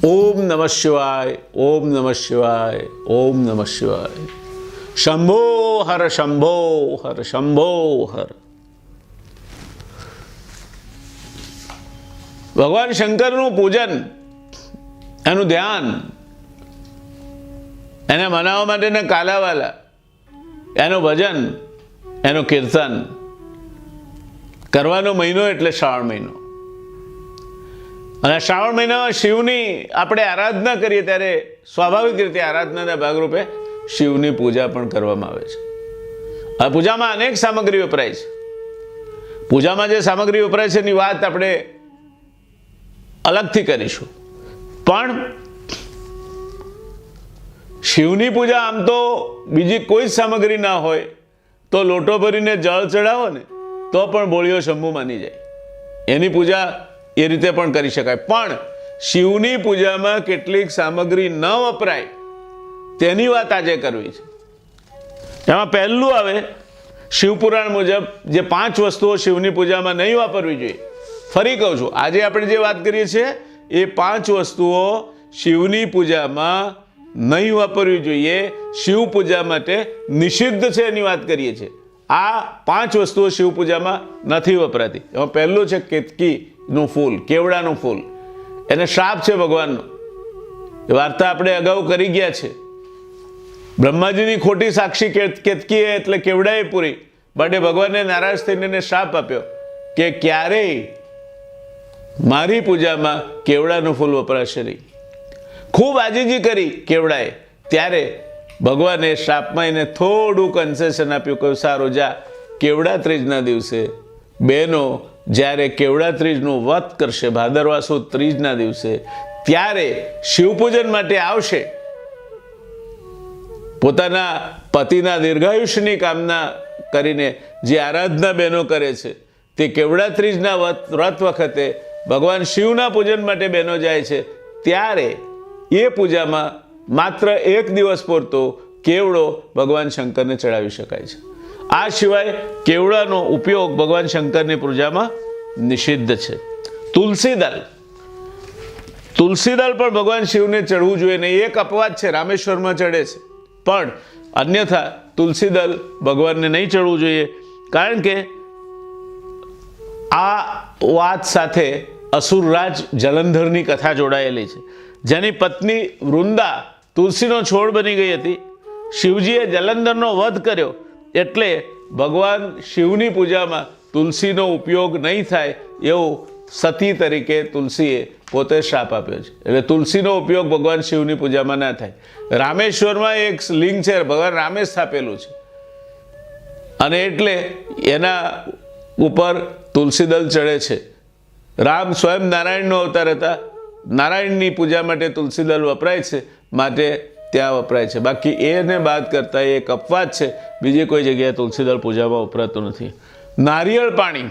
ओम नमः शिवाय, ओम नमः शिवाय, ओम नमः शिवाय। शंभो हर, शंभो हर, शंभो हर। भगवान शंकरનું પૂજન, એનું ધ્યાન, એને મનાવવા માટેના કાલાવાલા, એનું ભજન, એનું કીર્તન કરવાનો મહિનો એટલે શ્રાવણ મહિનો। અને શ્રાવણ મહિનામાં શિવની આપણે આરાધના કરીએ ત્યારે સ્વાભાવિક રીતે આરાધનાના ભાગરૂપે શિવની પૂજા પણ કરવામાં આવે છે। આ પૂજામાં અનેક સામગ્રી વપરાય છે। પૂજામાં જે સામગ્રી વપરાય છે એની વાત આપણે અલગથી કરીશું, પણ શિવની પૂજા આમ તો બીજી કોઈ જ સામગ્રી ના હોય તો લોટો ભરીને જળ ચડાવો ને તો પણ બોળિયો શંભુ માની જાય। એની પૂજા એ રીતે પણ કરી શકાય, પણ શિવની પૂજામાં કેટલીક સામગ્રી ન વપરાય તેની વાત આજે કરવી છે। એમાં પહેલું આવે શિવપુરાણ મુજબ જે 5 વસ્તુઓ શિવની પૂજામાં નહીં વાપરવી જોઈએ। ફરી કહું છું, આજે આપણે જે વાત કરીએ છીએ એ 5 વસ્તુઓ શિવની પૂજામાં નહીં વાપરવી જોઈએ, શિવ પૂજા માટે નિષિદ્ધ છે એની વાત કરીએ છીએ। આ 5 વસ્તુઓ શિવ પૂજામાં નથી વપરાતી। એમાં પહેલું છે કેતકીનું ફૂલ, કેવડાનું ફૂલ। એને શ્રાપ છે ભગવાનનો, એ વાર્તા આપણે અગાઉ કરી ગયા છે। બ્રહ્માજીની ખોટી સાક્ષી કેતકી એટલે કેવડાએ પૂરી, માટે ભગવાનને નારાજ થઈને એને શ્રાપ આપ્યો કે ક્યારેય મારી પૂજામાં કેવડાનું ફૂલ વપરાશે નહીં। ખૂબ આજીજી કરી કેવડાએ, ત્યારે ભગવાને શ્રાપમાં એને થોડું કન્સેશન આપ્યું, કહ્યું સારું જા, કેવડા ત્રીજના દિવસે બહેનો જ્યારે કેવડા ત્રીજનું વ્રત કરશે, ભાદરવા સુદ ત્રીજના દિવસે, ત્યારે શિવપૂજન માટે આવશે, પોતાના પતિના દીર્ઘાયુષ્યની કામના કરીને જે આરાધના બહેનો કરે છે તે કેવડા ત્રીજના વ્રત વખતે ભગવાન શિવના પૂજન માટે બહેનો જાય છે, ત્યારે એ પૂજામાં માત્ર 1 દિવસ પૂરતો કેવડો ભગવાન શંકરને ચડાવી શકાય છે। આ સિવાય કેવડાનો ઉપયોગ ભગવાન શંકરની પૂજામાં નિષિદ્ધ છે। તુલસીદળ, તુલસીદળ પણ ભગવાન શિવને ચડવું જોઈએ નહીં। એક અપવાદ છે, રામેશ્વરમાં ચડે છે, પણ અન્યથા તુલસીદળ ભગવાનને નહીં ચડવું જોઈએ, કારણ કે આ વાત સાથે અસુરરાજ જલંધરની કથા જોડાયેલી છે, જેની પત્ની વૃંદા તુલસીનો છોડ બની ગઈ હતી। શિવજીએ જલંધરનો વધ કર્યો એટલે ભગવાન શિવની પૂજામાં તુલસીનો ઉપયોગ નહીં થાય એવું સતી તરીકે તુલસીએ પોતે શ્રાપ આપ્યો છે। એટલે તુલસીનો ઉપયોગ ભગવાન શિવની પૂજામાં ના થાય। રામેશ્વરમાં એક લિંગ છે, ભગવાન રામે સ્થાપેલું છે, અને એટલે એના ઉપર તુલસીદળ ચડે છે। રામ સ્વયં નારાયણનો અવતાર હતા, નારાયણની પૂજા માટે તુલસીદળ વપરાય છે, માટે ત્યાં વપરાય છે। બાકી એને બાદ કરતાં એક અપવાદ છે, બીજી કોઈ જગ્યાએ તુલસીદળ પૂજામાં વપરાતું નથી। નારિયેળ પાણી,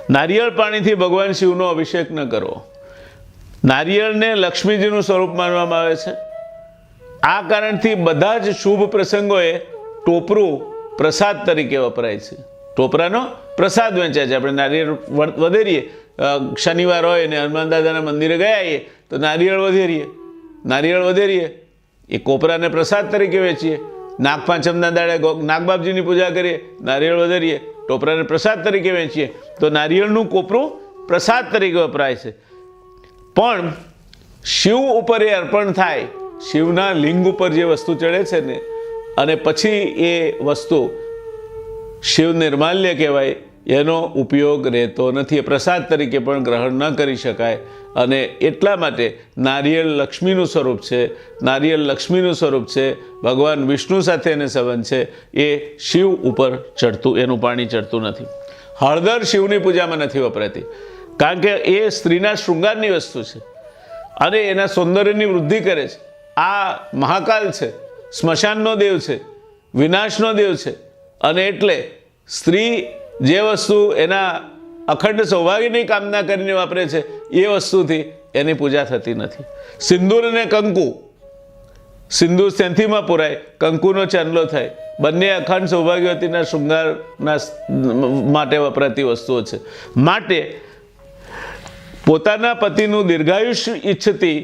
નારિયેળ પાણીથી ભગવાન શિવનો અભિષેક ન કરવો। નારિયેળને લક્ષ્મીજીનું સ્વરૂપ માનવામાં આવે છે। આ કારણથી બધા જ શુભ પ્રસંગોએ ટોપરું પ્રસાદ તરીકે વપરાય છે। ટોપરાનો પ્રસાદ વહેંચાય છે। આપણે નારિયેળ વધેરીએ, શનિવાર હોય ને હનુમાન દાદાના મંદિરે ગયા આવીએ તો નારિયેળ વધેરીએ, એ કોપરાને પ્રસાદ તરીકે વેચીએ। નાગપાંચમના દાડે નાગબાપજીની પૂજા કરીએ, નારિયેળ વધેરીએ, ટોપરાને પ્રસાદ તરીકે વેચીએ, તો નારિયેળનું કોપરું પ્રસાદ તરીકે વપરાય છે। પણ શિવ ઉપર એ અર્પણ થાય, શિવના લિંગ ઉપર જે વસ્તુ ચડે છે ને, અને પછી એ વસ્તુ શિવ નિર્માલ્ય કહેવાય, એનો ઉપયોગ રહેતો નથી। એ પ્રસાદ તરીકે પણ ગ્રહણ ન કરી શકાય, અને એટલા માટે નારિયેળ લક્ષ્મીનું સ્વરૂપ છે, નારિયેળ લક્ષ્મીનું સ્વરૂપ છે, ભગવાન વિષ્ણુ સાથે એને સંબંધ છે, એ શિવ ઉપર ચડતું, એનું પાણી ચડતું નથી। હળદર શિવની પૂજામાં નથી વપરાતી, કારણ કે એ સ્ત્રીના શૃંગારની વસ્તુ છે અને એના સૌંદર્યની વૃદ્ધિ કરે છે। આ મહાકાલ છે, સ્મશાનનો દેવ છે, વિનાશનો દેવ છે, અને એટલે સ્ત્રી જે વસ્તુ એના અખંડ સૌભાગ્યની કામના કરીને વાપરે છે એ વસ્તુથી એની પૂજા થતી નથી। સિંદૂર અને કંકુ, સિંદૂર સેંથીમાં પુરાય, કંકુનો ચાંદલો થાય, બંને અખંડ સૌભાગ્યવતીના શૃંગારના માટે વપરાતી વસ્તુઓ છે। માટે પોતાના પતિનું દીર્ઘાયુષ્ય ઈચ્છતી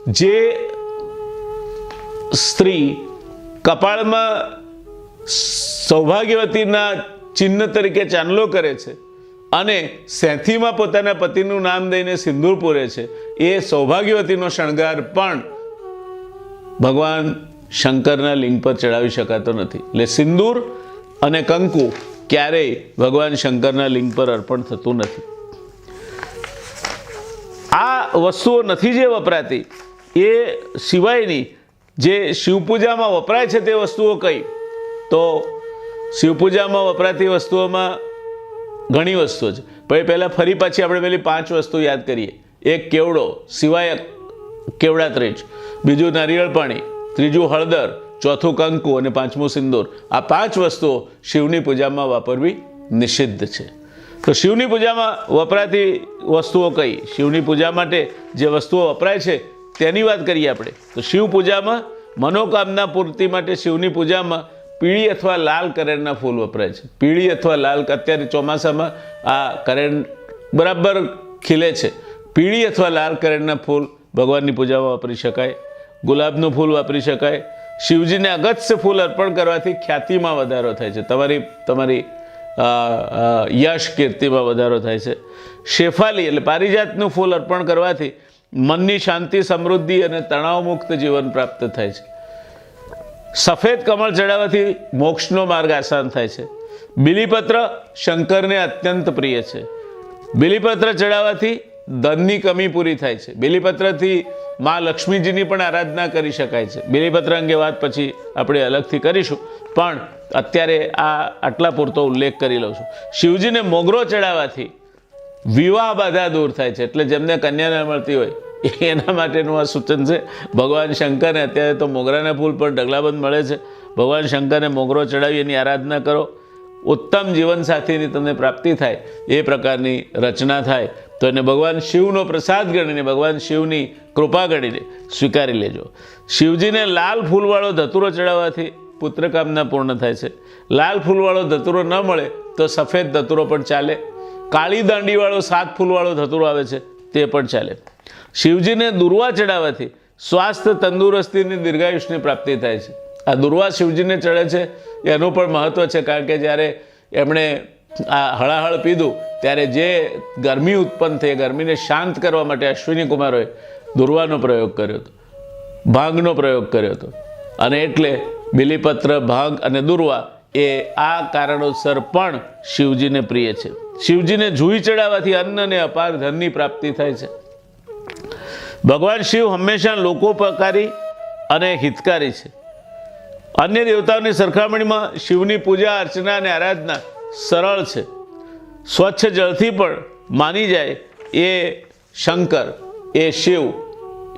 જે સ્ત્રી કપાળમાં સૌભાગ્યવતીના ચિહ્ન તરીકે ચાંદલો કરે છે અને સેથીમાં પોતાના પતિનું નામ દઈને સિંદૂર પૂરે છે, એ સૌભાગ્યવતીનો શણગાર પણ ભગવાન શંકરના લિંગ પર ચડાવી શકાતો નથી. એટલે સિંદૂર અને કંકુ ક્યારેય ભગવાન શંકરના લિંગ પર અર્પણ થતું નથી. આ વસ્તુઓ નથી જે વપરાતી, એ સિવાયની જે શિવપૂજામાં વપરાય છે તે વસ્તુઓ કઈ? તો શિવપૂજામાં વપરાતી વસ્તુઓમાં ઘણી વસ્તુઓ છે. પછી પહેલાં ફરી પાછી આપણે પેલી 5 વસ્તુ યાદ કરીએ. એક કેવડો, સિવાય કેવડા ત્રીજ, બીજું નારિયેળ પાણી, ત્રીજું હળદર, ચોથું કંકુ અને પાંચમું સિંદૂર. આ 5 વસ્તુઓ શિવની પૂજામાં વાપરવી નિષિદ્ધ છે. તો શિવની પૂજામાં વપરાતી વસ્તુઓ કઈ? શિવની પૂજા માટે જે વસ્તુઓ વપરાય છે તેની વાત કરીએ આપણે. તો શિવ પૂજામાં મનોકામના પૂર્તિ માટે શિવની પૂજામાં પીળી અથવા લાલ કરેણના ફૂલ વપરાય છે. પીળી અથવા લાલ, અત્યારે ચોમાસામાં આ કરેણ બરાબર ખીલે છે. પીળી અથવા લાલ કરેણના ફૂલ ભગવાનની પૂજામાં વાપરી શકાય. ગુલાબનું ફૂલ વાપરી શકાય. શિવજીને અગત્ય ફૂલ અર્પણ કરવાથી ખ્યાતિમાં વધારો થાય છે, તમારી યશ કીર્તિમાં વધારો થાય છે. શેફાલી એટલે પારિજાતનું ફૂલ અર્પણ કરવાથી મનની શાંતિ, સમૃદ્ધિ અને તણાવમુક્ત જીવન પ્રાપ્ત થાય છે. સફેદ કમળ ચડાવવાથી મોક્ષનો માર્ગ આસાન થાય છે. બિલીપત્ર શંકરને અત્યંત પ્રિય છે. બિલીપત્ર ચડાવવાથી ધનની કમી પૂરી થાય છે. બિલીપત્રથી મા લક્ષ્મીજીની પણ આરાધના કરી શકાય છે. બિલીપત્ર અંગે વાત પછી આપણે અલગથી કરીશું, પણ અત્યારે આટલા પૂરતો ઉલ્લેખ કરી લઉં છું. શિવજીને મોગરો ચડાવવાથી વિવાહ બાધા દૂર થાય છે. એટલે જેમને કન્યા ન મળતી હોય એના માટેનું આ સૂચન છે. ભગવાન શંકરને અત્યારે તો મોગરાના ફૂલ પણ ઢગલાબંધ મળે છે. ભગવાન શંકરને મોગરો ચડાવી એની આરાધના કરો. ઉત્તમ જીવનસાથીની તમને પ્રાપ્તિ થાય, એ પ્રકારની રચના થાય તો એને ભગવાન શિવનો પ્રસાદ ગણીને, ભગવાન શિવની કૃપા ગણીને સ્વીકારી લેજો. શિવજીને લાલ ફૂલવાળો ધતુરો ચડાવવાથી પુત્રકામના પૂર્ણ થાય છે. લાલ ફૂલવાળો ધતુરો ન મળે તો સફેદ ધતુરો પણ ચાલે. કાળી દાંડીવાળો 7 ફૂલવાળો ધતુરો આવે છે તે પણ ચાલે. શિવજીને દુર્વા ચડાવવાથી સ્વાસ્થ્ય, તંદુરસ્તીની, દીર્ઘાયુષની પ્રાપ્તિ થાય છે. આ દુર્વા શિવજીને ચડે છે એનું પણ મહત્ત્વ છે, કારણ કે જ્યારે એમણે આ હળાહળ પીધું ત્યારે જે ગરમી ઉત્પન્ન થઈ, ગરમીને શાંત કરવા માટે અશ્વિની કુમારોએ દુર્વાનો પ્રયોગ કર્યો હતો, ભાંગનો પ્રયોગ કર્યો હતો. અને એટલે બિલીપત્ર, ભાંગ અને દુર્વા એ આ કારણોસર પણ શિવજીને પ્રિય છે. શિવજીને જુઈ ચડાવવાથી અન્ન અને અપાર ધનની પ્રાપ્તિ થાય છે. ભગવાન શિવ હંમેશા લોકોપકારી અને હિતકારી છે. અન્ય દેવતાઓની સરખામણીમાં શિવની પૂજા, અર્ચના અને આરાધના સરળ છે. સ્વચ્છ જળથી પણ માની જાય એ શંકર, એ શિવ,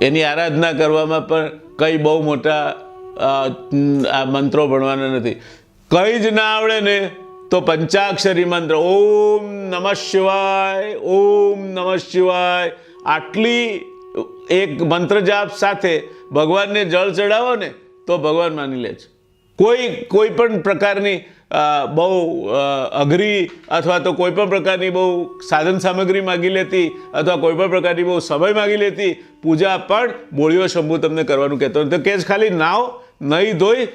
એની આરાધના કરવામાં પણ કંઈ બહુ મોટા આ મંત્રો ભણવાના નથી. કંઈ જ ના આવડે ને તો પંચાક્ષરી મંત્ર ઓમ નમઃ શિવાય, ઓમ નમઃ શિવાય, આટલી એક મંત્ર જાપ સાથે ભગવાનને જળ ચડાવો ને તો ભગવાન માની લે છે. કોઈ પણ પ્રકારની બહુ અઘરી અથવા તો કોઈ પણ પ્રકારની બહુ સાધન સામગ્રી માગી લેતી અથવા કોઈ પણ પ્રકારની બહુ સમય માગી લેતી પૂજા પણ બોળિયો શંભુ તમને કરવાનું કહેતો નથી. તો કે ખાલી નાવ, નહીં ધોઈ,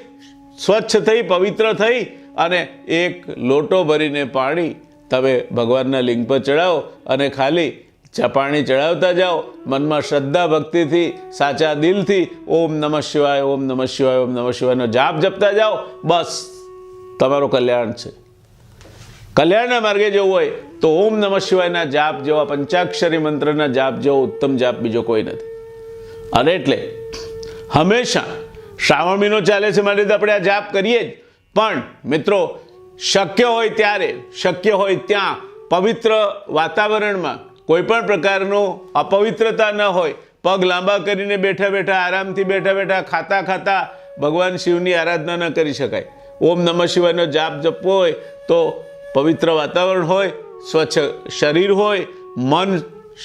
સ્વચ્છ થઈ, પવિત્ર થઈ અને એક લોટો ભરીને પાણી તમે ભગવાનના લિંગ પર ચડાવો અને ખાલી પાણી ચડાવતા જાઓ. મનમાં શ્રદ્ધા, ભક્તિથી, સાચા દિલથી ઓમ નમઃ શિવાય, ઓમ નમઃ શિવાય, ઓમ નમઃ શિવાયનો જાપ જપતા જાઓ. બસ તમારું કલ્યાણ છે. કલ્યાણના માર્ગે જવું હોય તો ઓમ નમઃ શિવાયના જાપ જેવા, પંચાક્ષરી મંત્રના જાપ જેવો ઉત્તમ જાપ બીજો કોઈ નથી. અને એટલે હંમેશા શ્રાવણ મહિનો ચાલે છે માટે તો આપણે આ જાપ કરીએ જ, પણ મિત્રો શક્ય હોય ત્યારે, શક્ય હોય ત્યાં પવિત્ર વાતાવરણમાં કોઈ પણ પ્રકારનો અપવિત્રતા ન હોય, પગ લાંબા કરીને બેઠા બેઠા, આરામથી બેઠા બેઠા, ખાતા ખાતા ભગવાન શિવની આરાધના ન કરી શકાય. ઓમ નમઃ શિવાયનો જાપ જપવો હોય તો પવિત્ર વાતાવરણ હોય, સ્વચ્છ શરીર હોય, મન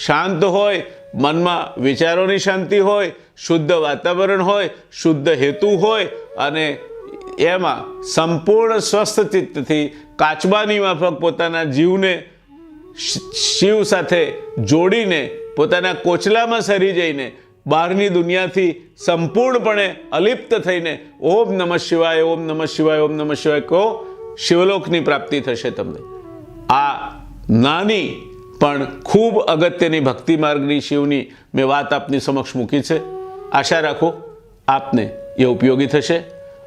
શાંત હોય, મનમાં વિચારોની શાંતિ હોય, શુદ્ધ વાતાવરણ હોય, શુદ્ધ હેતુ હોય અને એમાં સંપૂર્ણ સ્વસ્થ ચિત્તથી કાચબાની માફક પોતાના જીવને શિવ સાથે જોડીને પોતાના કોચલામાં સરી જઈને બહારની દુનિયાથી સંપૂર્ણપણે અલિપ્ત થઈને ઓમ નમઃ શિવાય, ઓમ નમઃ શિવાય, ઓમ નમઃ શિવાય કહો, શિવલોકની પ્રાપ્તિ થશે તમને. આ નાની પણ ખૂબ અગત્યની ભક્તિ માર્ગની શિવની મેં વાત આપની સમક્ષ મૂકી છે. આશા રાખો આપને એ ઉપયોગી થશે.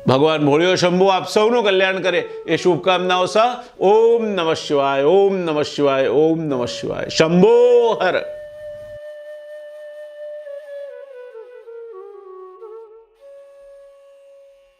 ભગવાન ભોળિયો શંભુ આપ સૌનું કલ્યાણ કરે એ શુભકામનાઓ સહ ઓમ નમઃ શિવાય, ઓમ નમઃ શિવાય, ઓમ નમઃ શિવાય. શંભો હર.